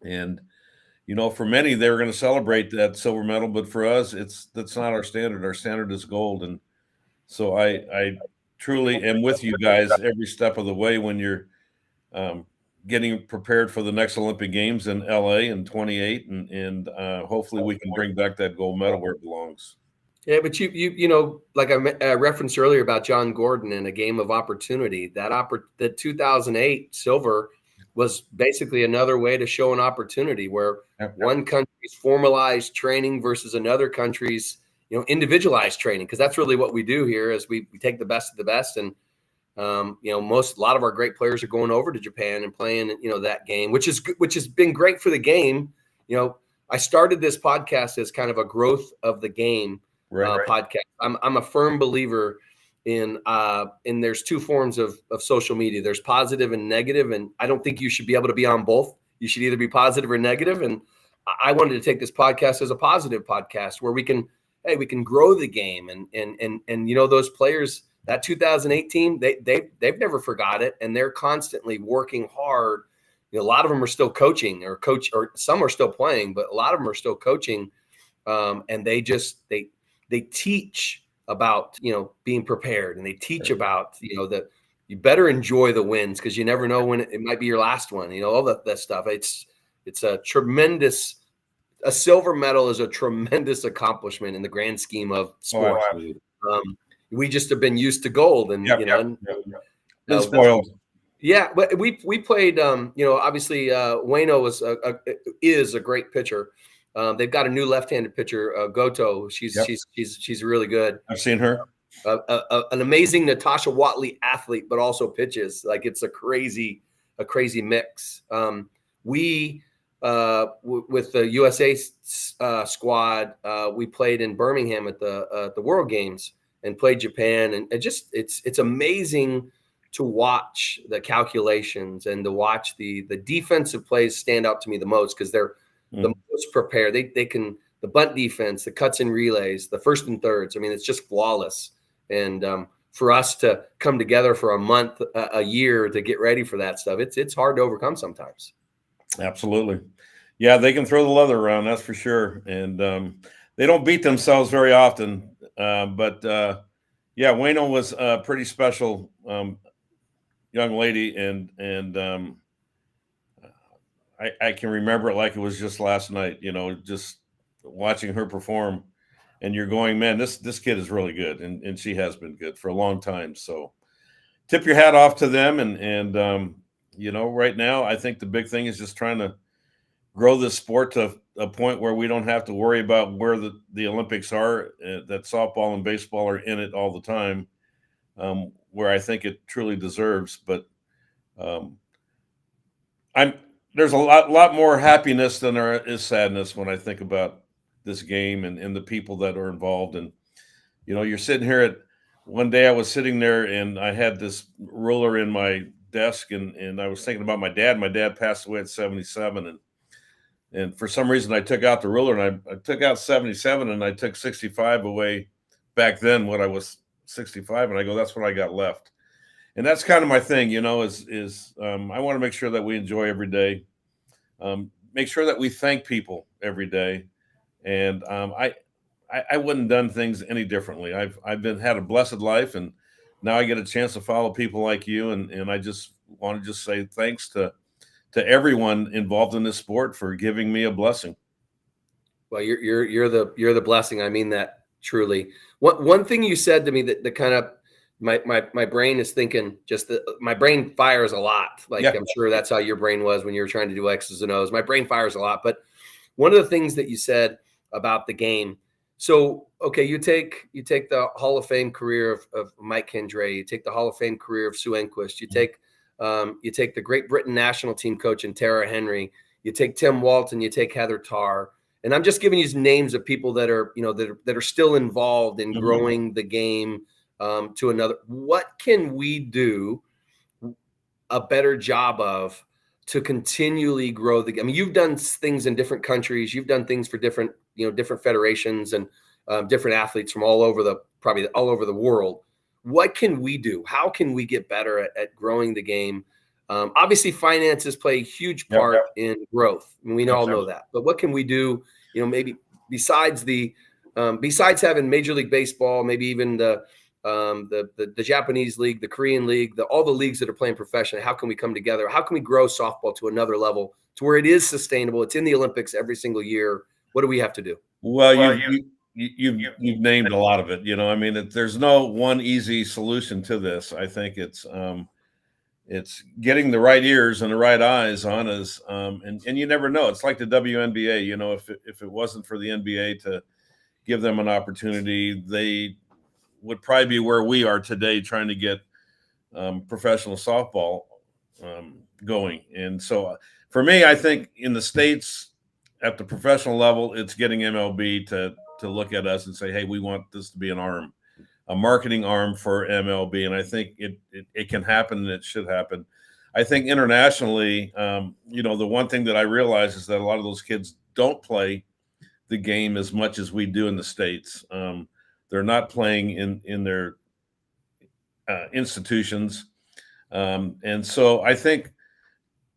and for many they were going to celebrate that silver medal, but for us that's not our standard. Our standard is gold, and so I truly am with you guys every step of the way when you're getting prepared for the next Olympic Games in LA in 28, and hopefully we can bring back that gold medal where it belongs. Yeah, but like I referenced earlier about John Gordon and a game of opportunity. The 2008 silver was basically another way to show an opportunity where one country's formalized training versus another country's individualized training, because that's really what we do here. Is we take the best of the best, and a lot of our great players are going over to Japan and playing that game, which has been great for the game. I started this podcast as kind of a growth of the game. Right. Podcast. I'm a firm believer in there's two forms of social media. There's positive and negative, and I don't think you should be able to be on both. You should either be positive or negative. And I wanted to take this podcast as a positive podcast where we can grow the game and those players, that 2008 team, they've never forgot it, and they're constantly working hard. A lot of them are still coaching or some are still playing, but a lot of them are still coaching, and they teach about being prepared, and they teach about that you better enjoy the wins because you never know when it might be your last one. All that stuff. It's a silver medal is a tremendous accomplishment in the grand scheme of sport. We just have been used to gold, and been spoiled. Yeah, but we played. Obviously, Wayno is a great pitcher. They've got a new left-handed pitcher, Goto. She's really good. I've seen her. An amazing Natasha Watley athlete, but also pitches. Like, it's a crazy mix. We with the USA squad, we played in Birmingham at the World Games and played Japan, and it's amazing to watch the calculations and to watch the defensive plays stand out to me the most, because they're the most prepared. They can, the bunt defense, the cuts and relays, the first and thirds. I mean, it's just flawless. And for us to come together for a month, a year to get ready for that stuff, it's hard to overcome sometimes. Absolutely. Yeah, they can throw the leather around, that's for sure. And they don't beat themselves very often. But yeah, Wayno was a pretty special young lady, and I can remember it like it was just last night, just watching her perform, and you're going, man, this kid is really good, and she has been good for a long time. So tip your hat off to them, and right now I think the big thing is just trying to grow this sport to a point where we don't have to worry about where the Olympics are, that softball and baseball are in it all the time, where I think it truly deserves. But there's a lot more happiness than there is sadness when I think about this game and the people that are involved. And, you're sitting here one day I was sitting there and I had this ruler in my desk, and I was thinking about my dad. My dad passed away at 77. And And for some reason, I took out the ruler and I took out 77 and I took 65 away back then when I was 65. And I go, that's what I got left. And that's kind of my thing, you know, is I want to make sure that we enjoy every day. Make sure that we thank people every day. And I wouldn't have done things any differently. I've had a blessed life, and now I get a chance to follow people like you. And I just want to just say thanks to everyone involved in this sport for giving me a blessing. Well, you're the blessing. I mean that truly. One thing you said to me that kind of my brain is thinking, my brain fires a lot. Like, yeah. I'm sure that's how your brain was when you were trying to do X's and O's. My brain fires a lot. But one of the things that you said about the game. So, okay, you take the Hall of Fame career of Mike Candrea, you take the Hall of Fame career of Sue Enquist, you take the Great Britain national team coach in Tara Henry, you take Tim Walton, you take Heather Tarr. And I'm just giving you names of people that are, that are still involved in growing the game to another. What can we do a better job of to continually grow the game? I mean, you've done things in different countries. You've done things for different federations and different athletes from all over the world. What can we do? How can we get better at growing the game? Obviously, finances play a huge part in growth, and we all know that. But what can we do? Maybe besides having Major League Baseball, maybe even the Japanese league, the Korean league, all the leagues that are playing professionally. How can we come together? How can we grow softball to another level to where it is sustainable? It's in the Olympics every single year. What do we have to do? Well, you've named a lot of it. I mean, there's no one easy solution to this. I think it's getting the right ears and the right eyes on us. And you never know. It's like the WNBA. If it wasn't for the NBA to give them an opportunity, they would probably be where we are today, trying to get professional softball going. And so for me, I think in the States at the professional level, it's getting MLB to look at us and say, hey, we want this to be a marketing arm for MLB. And I think it can happen, and it should happen. I think internationally, the one thing that I realize is that a lot of those kids don't play the game as much as we do in the States. They're not playing in their institutions. And so I think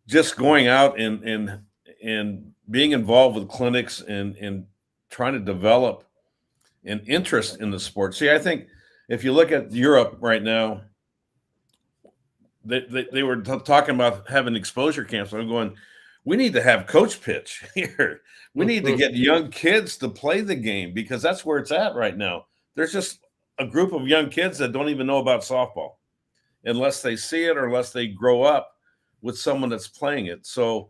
just going out and being involved with clinics and trying to develop an interest in the sport. See, I think if you look at Europe right now, they were talking about having exposure camps. I'm going, we need to have coach pitch here. We need to get young kids to play the game, because that's where it's at right now. There's just a group of young kids that don't even know about softball unless they see it or unless they grow up with someone that's playing it. So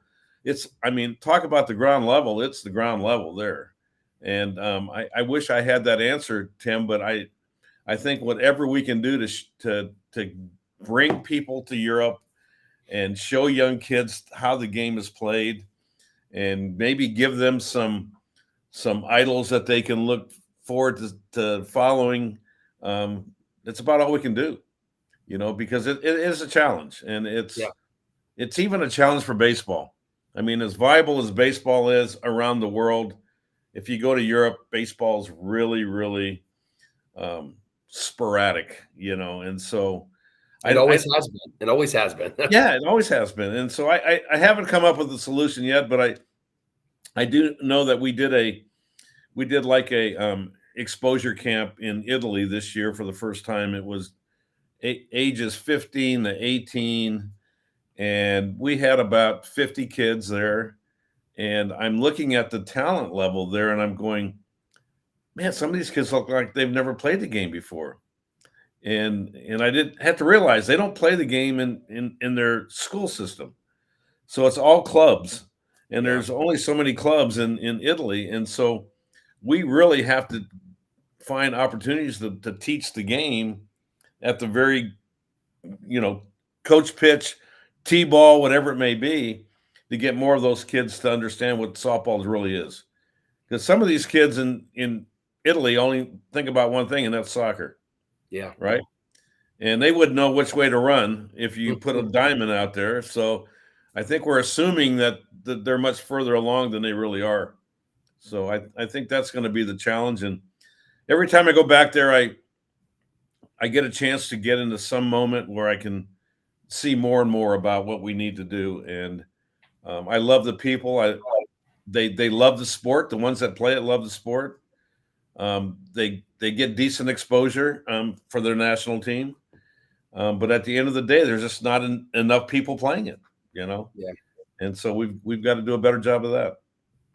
talk about the ground level. It's the ground level there. And I wish I had that answer, Tim, but I think whatever we can do to bring people to Europe and show young kids how the game is played, and maybe give them some idols that they can look forward to following. It's about all we can do, because it is a challenge, and it's even a challenge for baseball. I mean, as viable as baseball is around the world, if you go to Europe, baseball is really, really sporadic, and so it always has been. It always has been. Yeah, it always has been. And so I haven't come up with a solution yet, but I do know that we did like a exposure camp in Italy this year for the first time. It was ages 15 to 18, and we had about 50 kids there. And I'm looking at the talent level there, and I'm going, man, some of these kids look like they've never played the game before. And I did have to realize they don't play the game in their school system. So it's all clubs, and there's only so many clubs in Italy. And so we really have to find opportunities to teach the game at the very, coach pitch, T-ball, whatever it may be, to get more of those kids to understand what softball really is. Because some of these kids in Italy only think about one thing, and that's soccer. Yeah. Right. And they wouldn't know which way to run if you put a diamond out there. So I think we're assuming that they're much further along than they really are. So I think that's going to be the challenge. And every time I go back there, I get a chance to get into some moment where I can see more and more about what we need to do. And I love the people. They love the sport. The ones that play it love the sport. They get decent exposure for their national team. But at the end of the day, there's just not enough people playing it, Yeah. And so we've got to do a better job of that.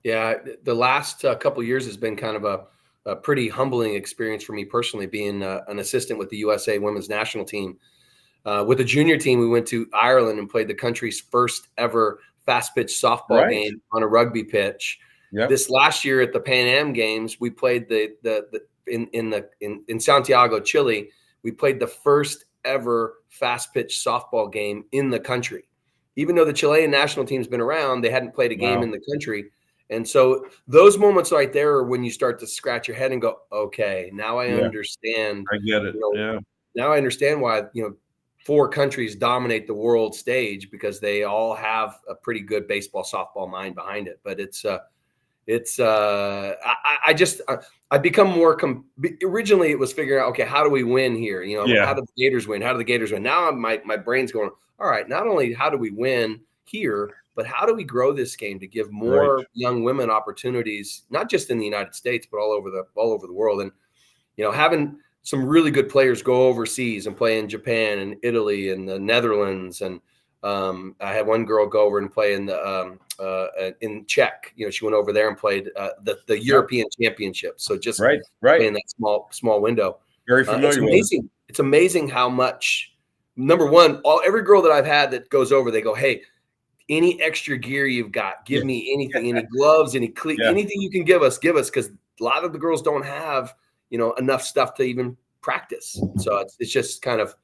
Yeah, the last couple of years has been kind of a pretty humbling experience for me personally, being an assistant with the USA Women's National Team. With the junior team, we went to Ireland and played the country's first ever fast pitch softball game on a rugby pitch. Yep. This last year at the Pan Am Games, we played in Santiago, Chile. We played the first ever fast pitch softball game in the country. Even though the Chilean national team's been around, they hadn't played a game in the country. And so those moments right there are when you start to scratch your head and go, okay, now I understand. I get it. Now I understand why, 4 countries dominate the world stage, because they all have a pretty good baseball, softball mind behind it. But I become more, originally it was figuring out, okay, how do we win here? How do the Gators win? How do the Gators win? Now my brain's going, all right, not only how do we win here, but how do we grow this game to give more young women opportunities, not just in the United States, but all over the world. And, having some really good players go overseas and play in Japan and Italy and the Netherlands. And I had one girl go over and play in in Czech. She went over there and played the European Championship. So just in that small window. Very familiar. It's amazing how much. Number one, every girl that I've had that goes over, they go, hey, any extra gear you've got, give me anything, any gloves, any cleats, anything you can give us, because a lot of the girls don't have, enough stuff to even practice. So it's just kind of,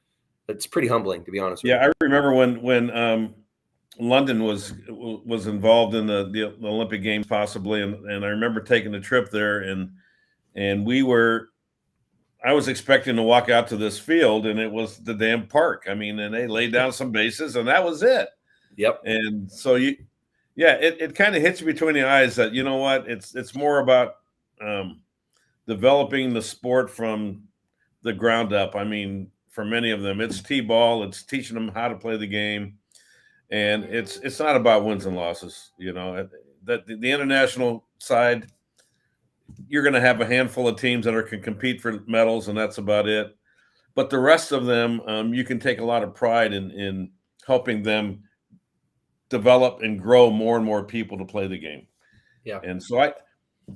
it's pretty humbling, to be honest with you. I remember when London was involved in the Olympic Games possibly, and I remember taking a trip there, and I was expecting to walk out to this field, and it was the damn park. I mean, and they laid down some bases, and that was it. Yep. And so it kind of hits you between the eyes that, what, it's more about developing the sport from the ground up. I mean, for many of them, it's T-ball. It's teaching them how to play the game, and it's not about wins and losses. That the international side, you're going to have a handful of teams that can compete for medals, and that's about it. But the rest of them, you can take a lot of pride in helping them develop and grow more and more people to play the game. Yeah. And so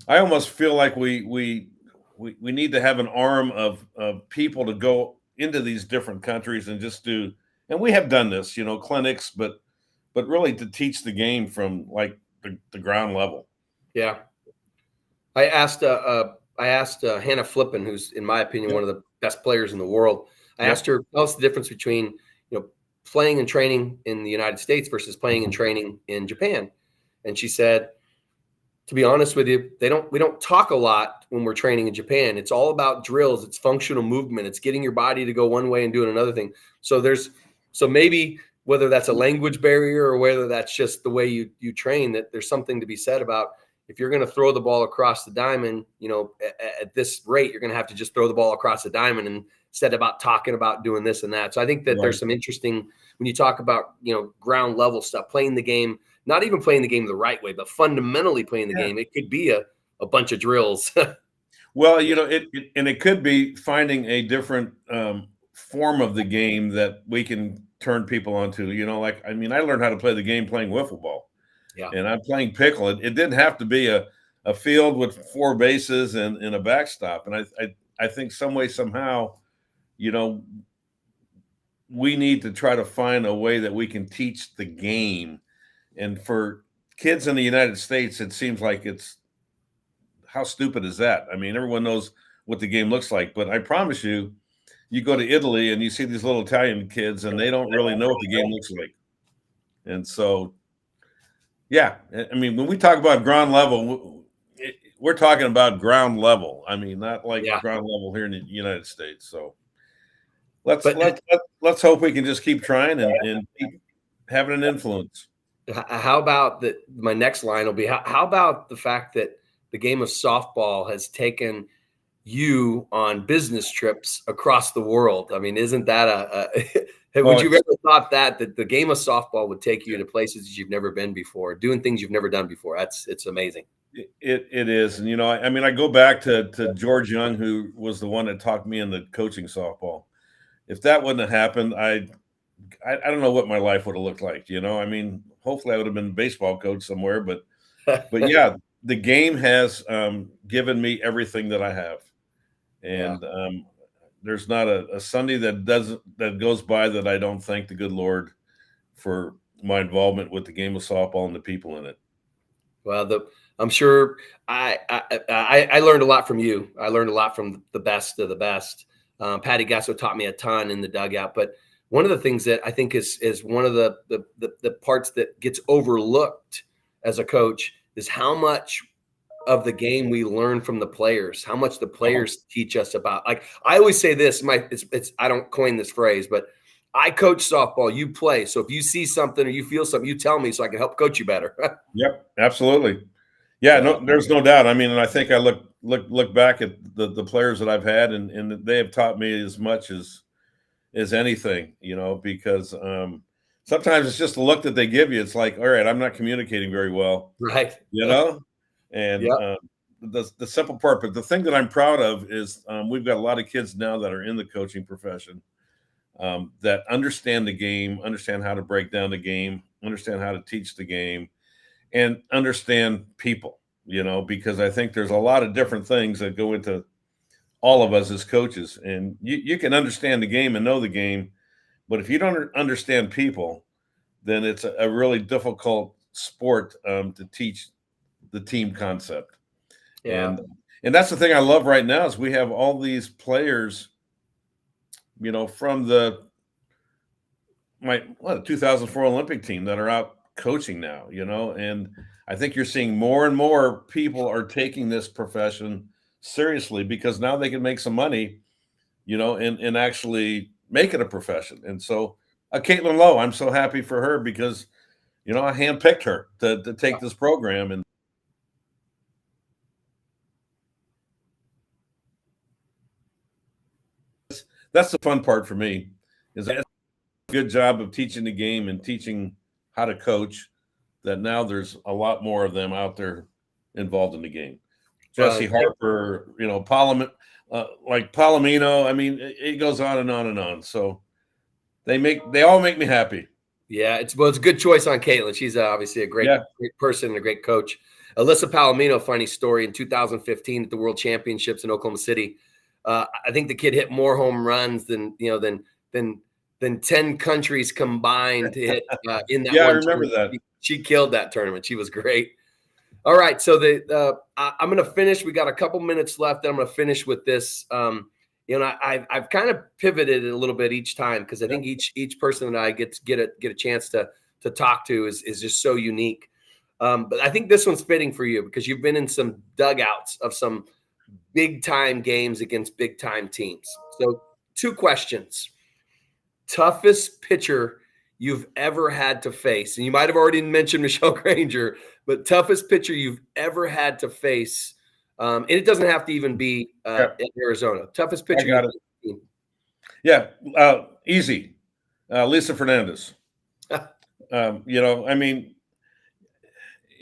I almost feel like we need to have an arm of people to go into these different countries and just do, and we have done this, clinics, but really to teach the game from like the ground level. Yeah. I asked Hannah Flippen, who's in my opinion one of the best players in the world. I asked her, what's the difference between playing and training in the United States versus playing and training in Japan? And she said, to be honest with you, we don't talk a lot when we're training in Japan. It's all about drills. It's functional movement. It's getting your body to go one way and doing another thing. So maybe whether that's a language barrier or whether that's just the way you train, that there's something to be said about, if you're going to throw the ball across the diamond, at this rate, you're going to have to just throw the ball across the diamond instead about talking about doing this and that. So I think that there's some interesting, when you talk about, ground level stuff, playing the game, not even playing the game the right way, but fundamentally playing the game. It could be a bunch of drills. Well, it could be finding a different form of the game that we can turn people onto. I learned how to play the game playing wiffle ball. Yeah. And I'm playing pickle. It didn't have to be a field with 4 bases and a backstop. And I think some way, somehow, we need to try to find a way that we can teach the game. And for kids in the United States, it seems like how stupid is that? I mean, everyone knows what the game looks like, but I promise you, you go to Italy and you see these little Italian kids and they don't really know what the game looks like. And so, yeah, I mean, when we talk about ground level, we're talking about ground level. I mean, not like ground level here in the United States. So let's hope we can just keep trying and keep having an influence. How about that? My next line will be, how about the fact that the game of softball has taken you on business trips across the world? I mean, isn't that would you ever thought that the game of softball would take you to places you've never been before, doing things you've never done before? It's amazing. It is. And, I mean, I go back to George Young, who was the one that talked me into coaching softball. If that wouldn't have happened, I don't know what my life would have looked like. I mean, hopefully I would have been a baseball coach somewhere, but yeah, the game has given me everything that I have. And there's not a Sunday that goes by that I don't thank the good Lord for my involvement with the game of softball and the people in it. Well, I'm sure I learned a lot from you. I learned a lot from the best of the best. Patty Gasso taught me a ton in the dugout, but one of the things that I think is one of the parts that gets overlooked as a coach is how much of the game we learn from the players, how much the players teach us about. Like I always say this, I don't coin this phrase, but I coach softball, you play. So if you see something or you feel something, you tell me so I can help coach you better. Yep, absolutely. Yeah, no, there's no doubt. I mean, and I think I look back at the players that I've had, and they have taught me as much as anything, because sometimes it's just the look that they give you. It's like, all right, I'm not communicating very well, right? And the simple part. But the thing that I'm proud of is we've got a lot of kids now that are in the coaching profession that understand the game, understand how to break down the game, understand how to teach the game, and understand people, because I think there's a lot of different things that go into all of us as coaches. And you can understand the game and know the game, but if you don't understand people, then it's a really difficult sport to teach the team concept. Yeah. And that's the thing I love right now is we have all these players, from the 2004 Olympic team that are out coaching now, and I think you're seeing more and more people are taking this profession seriously because now they can make some money, and actually make it a profession. And so Caitlin Lowe, I'm so happy for her because, I handpicked her to take this program. And that's the fun part for me is that a good job of teaching the game and teaching how to coach, that now there's a lot more of them out there involved in the game. Jesse Harper, like Palomino. I mean, it goes on and on and on. So they all make me happy. Yeah, it's a good choice on Caitlin. She's obviously a great person and a great coach. Alyssa Palomino, funny story, in 2015 at the World Championships in Oklahoma City. I think the kid hit more home runs than 10 countries combined to hit in that. I remember that. She killed that tournament. She was great. All right, so I'm going to finish. We got a couple minutes left. Then I'm going to finish with this. I've kind of pivoted a little bit each time because I think each person that I get a chance to talk to is just so unique. But I think this one's fitting for you because you've been in some dugouts of some big time games against big time teams. So 2 questions. Toughest pitcher you've ever had to face, and you might have already mentioned Michelle Granger, but toughest pitcher you've ever had to face, and it doesn't have to even be in Arizona. Toughest pitcher. I got it. Yeah, easy. Lisa Fernandez. I mean,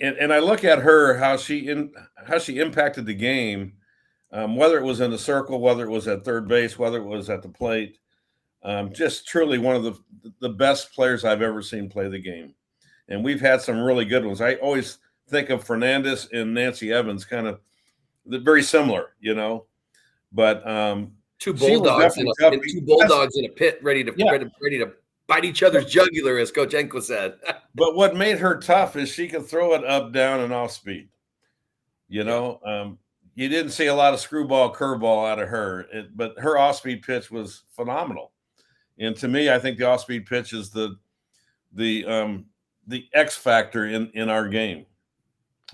and I look at her how she impacted the game, whether it was in the circle, whether it was at third base, whether it was at the plate. Just truly one of the best players I've ever seen play the game. And we've had some really good ones. I always think of Fernandez and Nancy Evans, kind of very similar, but 2 bulldogs in a pit ready to bite each other's jugular, as Coach Enqua said. But what made her tough is she could throw it up, down, and off speed. You didn't see a lot of screwball, curveball out of her, but her off-speed pitch was phenomenal. And to me, I think the off-speed pitch is the X factor in our game.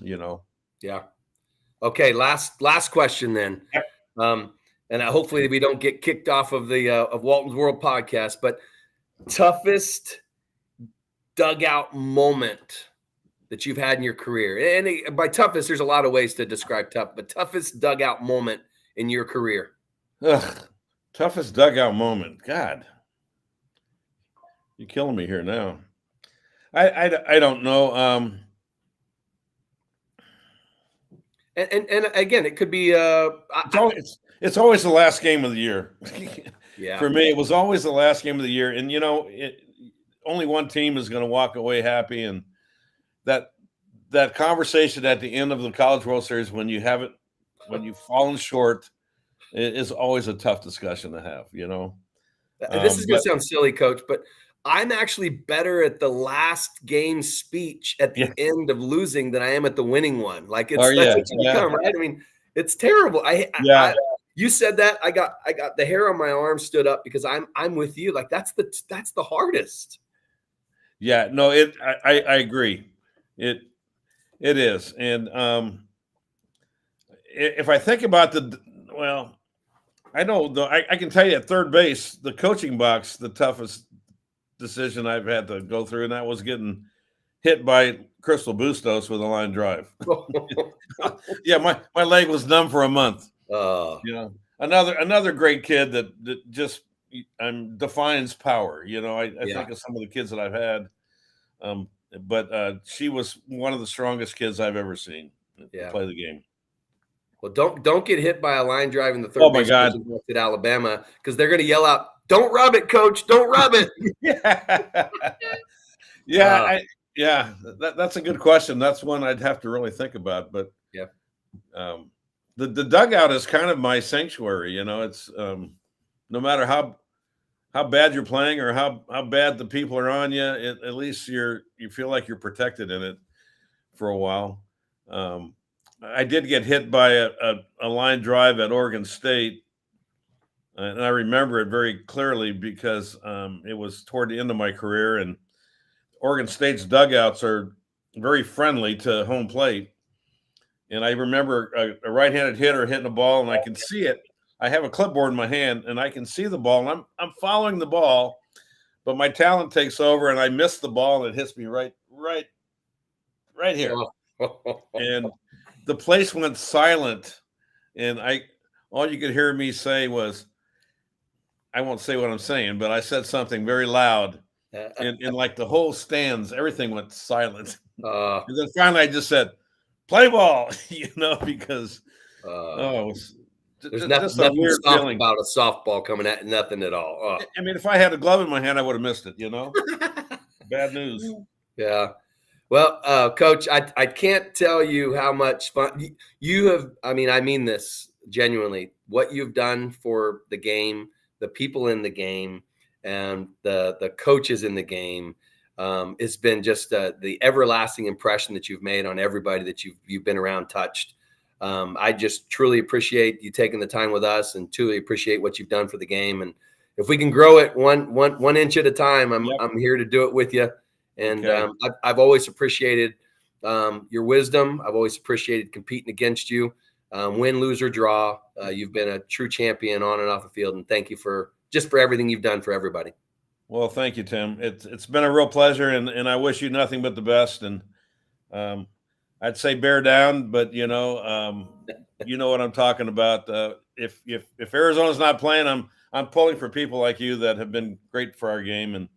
Yeah. Okay. Last question then. Yep. And hopefully we don't get kicked off of the of Walton's World podcast. But toughest dugout moment that you've had in your career? And by toughest, there's a lot of ways to describe tough, but toughest dugout moment in your career. Ugh, toughest dugout moment. God, you're killing me here now. I don't know. And again, it could be it's always the last game of the year. Yeah. For me, it was always the last game of the year, and only one team is going to walk away happy, and that conversation at the end of the College World Series when you've fallen short is always a tough discussion to have. This is going to sound silly, Coach, but I'm actually better at the last game speech at the end of losing than I am at the winning one. Like that's what you become, right? I mean, it's terrible. You said that I got the hair on my arm stood up because I'm with you. Like that's the hardest. Yeah, no, I agree. It is. And if I think about I know I can tell you at third base, the coaching box, the toughest decision I've had to go through, and that was getting hit by Crystal Bustos with a line drive. Yeah, my leg was numb for a month. Another great kid that just defines power. I think of some of the kids that I've had, but she was one of the strongest kids I've ever seen play the game. Well, don't get hit by a line drive in the third base at Alabama because they're going to yell out, "Don't rub it, Coach! Don't rub it!" That's a good question. That's one I'd have to really think about. But the dugout is kind of my sanctuary. It's no matter how bad you're playing or how bad the people are on you, at least you feel like you're protected in it for a while. I did get hit by a line drive at Oregon State, and I remember it very clearly because it was toward the end of my career, and Oregon State's dugouts are very friendly to home plate. And I remember a right-handed hitter hitting a ball, and I can see it. I have a clipboard in my hand, and I can see the ball, and I'm following the ball, but my talent takes over, and I miss the ball, and it hits me right here. And the place went silent, and all you could hear me say was, I won't say what I'm saying, but I said something very loud, and like the whole stands, everything went silent. And then finally I just said, "Play ball," because there's nothing weird feeling about a softball coming at nothing at all. I mean, if I had a glove in my hand, I would have missed it. Bad news. Yeah. Well, Coach, I can't tell you how much fun you have. I mean this genuinely. What you've done for the game, the people in the game, and the coaches in the game, it's been just the everlasting impression that you've made on everybody that you've been around, touched. I just truly appreciate you taking the time with us, and truly appreciate what you've done for the game. And if we can grow it one inch at a time, I'm here to do it with you. And I've always appreciated your wisdom. I've always appreciated competing against you, win, lose, or draw. You've been a true champion on and off the field, and thank you for everything you've done for everybody. Well, thank you, Tim. It's been a real pleasure, and I wish you nothing but the best. And I'd say bear down, but you know what I'm talking about. If Arizona's not playing, I'm pulling for people like you that have been great for our game, and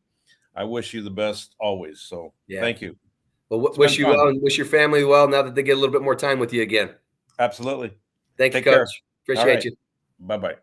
I wish you the best always. So thank you. Well, wish you well and wish your family well now that they get a little bit more time with you again. Absolutely. Thank you, Coach. Appreciate you. Bye-bye.